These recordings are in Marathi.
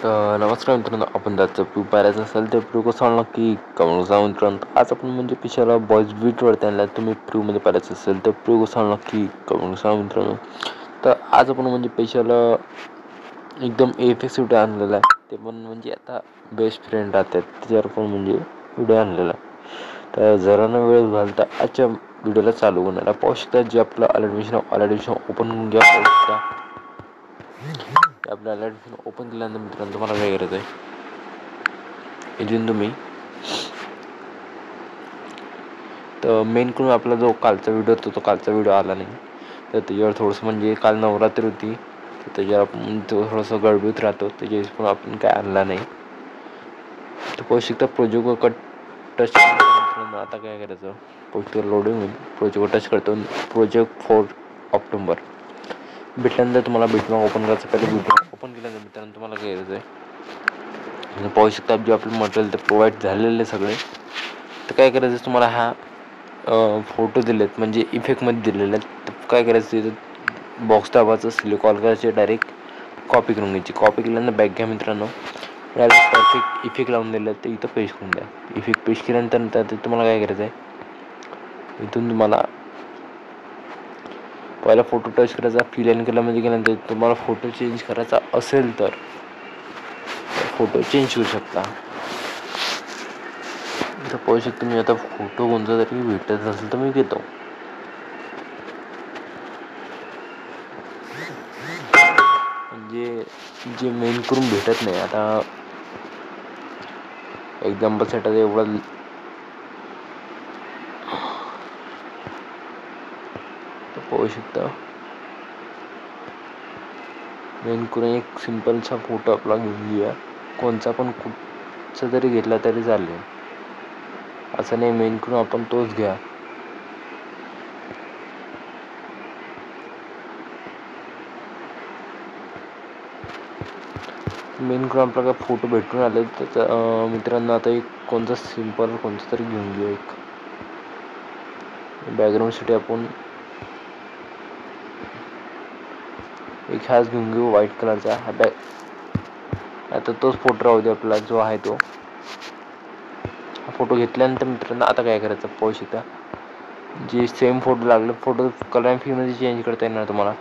नमस्कार मित्रांनो, आपण त्याचं प्रू पाहायचं असेल तर प्रू कसं नक्की कमेंट करा मित्रांनो. आज आपण म्हणजे पिक्चरला बॉयज बीटवरती आणला. तुम्ही प्रूमध्ये पाहायचं असेल तर प्रू कसं नक्की कमेंट करा मित्रांनो. तर आज आपण म्हणजे पिक्चरला एकदम एफेक्ट आणलेला आहे, ते पण म्हणजे आता बेस्ट फ्रेंड राहतात त्याच्यावर पण म्हणजे व्हिडिओ आणलेला आहे. तर जरा न वेळ झाला तर आजच्या व्हिडिओला चालू करण्याला पाहू शकता. जे आपलं ऑलरेडिशन ओपन करून घ्या. पाहू शकता आपल्या ॲडमिशन ओपन केल्यानंतर मित्रांनो तुम्हाला काय करायचं आहे, इथून तुम्ही तर मेन करून आपला जो कालचा व्हिडिओ होता तो कालचा व्हिडिओ आला नाही. तर त्याच्यावर थोडंसं म्हणजे काल नवरात्री होती, तर त्याच्यावर आपण थोडंसं गडबडीत राहतो, त्याच्यावेळेस पण आपण काय आणला नाही. तर पाहू शकता प्रोजेक्टवर टच मित्रांनो. आता काय करायचं, प्रोजेक्टवर लोडिंग होईल. प्रोजेक्टवर टच करतो. प्रोजेक्ट 4 ऑक्टोबर भेटल्यानंतर तुम्हाला बिटमॅप ओपन करायचं. पहिले बिटमॅप ओपन केल्यानंतर मित्रांनो तुम्हाला काय करायचं आहे, पाहू शकता जे आपलं मटेरियल ते प्रोव्हाइड झालेले सगळे. तर काय करायचं, तुम्हाला हा फोटो दिलेत म्हणजे इफेक्टमध्ये दिलेले आहेत. तर काय करायचं, तिथं बॉक्स दाबायचं, सिलेक्ट कॉल करायचे, डायरेक्ट कॉपी करून घ्यायची. कॉपी केल्यानंतर बॅक घ्या मित्रांनो. डायरेक्ट परफेक्ट इफेक्ट लावून दिले तर इथं पेस्ट करून द्या. इफेक्ट पेस्ट केल्यानंतर तुम्हाला काय करायचं आहे, इथून तुम्हाला पहिला फोटो टच करायचा. फिल इन केल्यामध्ये गेल्यानंतर तुम्हाला फोटो चेंज करायचा असेल तर फोटो चेंज करू शकता. तर पाहू शकता मी आता फोटो कोणता तरी भेटत असेल तर मी घेतो. म्हणजे जे मेन करून भेटत नाही. आता एक्झाम्पलसाठी एवढं तर पाहू शकता मेन करून एक सिम्पलचा फोटो आपला घेऊन घेऊया. कोणचा पण कुठचा जरी घेतला तरी चालेल, असं नाही. मेन करून आपण तोच घ्या. मेन करून आपल्याला फोटो भेटून आले तर मित्रांनो आता एक कोणता सिम्पल कोणता तरी घेऊन घेऊ. एक बॅकग्राऊंडसाठी आपण एक हाच घेऊन घेऊ व्हाईट कलरचा. आता तोच फोटो राहू दे आपला जो आहे तो. फोटो घेतल्यानंतर मित्रांनो आता काय करायचं, पाहू शकता जे सेम फोटो लागले. फोटो कलर अँड फीमध्ये चेंज करता येणार तुम्हाला.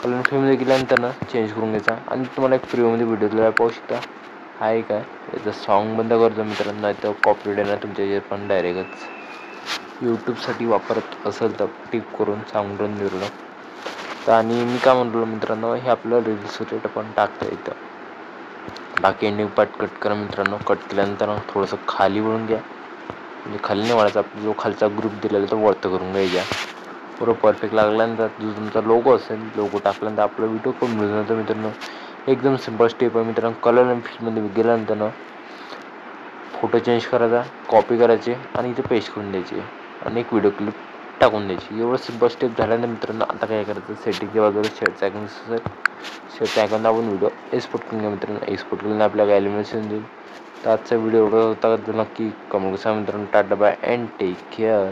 कलर अँड फीमध्ये गेल्यानंतर ना चेंज करून घ्यायचा आणि तुम्हाला एक प्रिव्ह्यूमध्ये व्हिडिओ दिला पाहू शकता. आहे काय याचं सॉन्ग बंद करतो मित्रांनो, नाही तर कॉपीराइट येणार तुमच्या याच्यात पण डायरेक्टच. यूट्यूबसाठी वापरत असेल तर टिप करून सांगून दिलं. तर आणि मी काय म्हणलो मित्रांनो, हे आपलं रील्स रेट पण टाकता येतं. बाकी एंडिंग पार्ट कट करा मित्रांनो. कट केल्यानंतर थोडंसं खाली वळून घ्या, म्हणजे खाली नाही वळायचा. आपला जो खालचा ग्रुप दिलेला तो वरती करून घ्यायचा. पुरं परफेक्ट लागल्यानंतर जो तुमचा लोगो असेल, लोगो टाकल्यानंतर आपला व्हिडिओ पण मिळून मित्रांनो. एकदम सिम्पल स्टेप आहे मित्रांनो. कलर अँड फील्डमध्ये गेल्यानंतर फोटो चेंज करायचा, कॉपी करायची आणि इथे पेस्ट करून द्यायची आणि एक व्हिडिओ क्लिप टाकून द्यायची. एवढं सिम्पल स्टेप झाल्यानंतर मित्रांनो आता काय करायचं, सेटिंगच्या बाजूला शेअरचं आयकॉन असेल, शेअरच्या आयकॉन दाबून व्हिडिओ एक्सपोर्ट करून घ्या मित्रांनो. एक्सपोर्ट केल्याने आपल्याला ॲनिमेशन देईल. तर आजचा व्हिडिओ एवढा होता. नक्की कमेंट करा मित्रांनो. Tata bye and take care.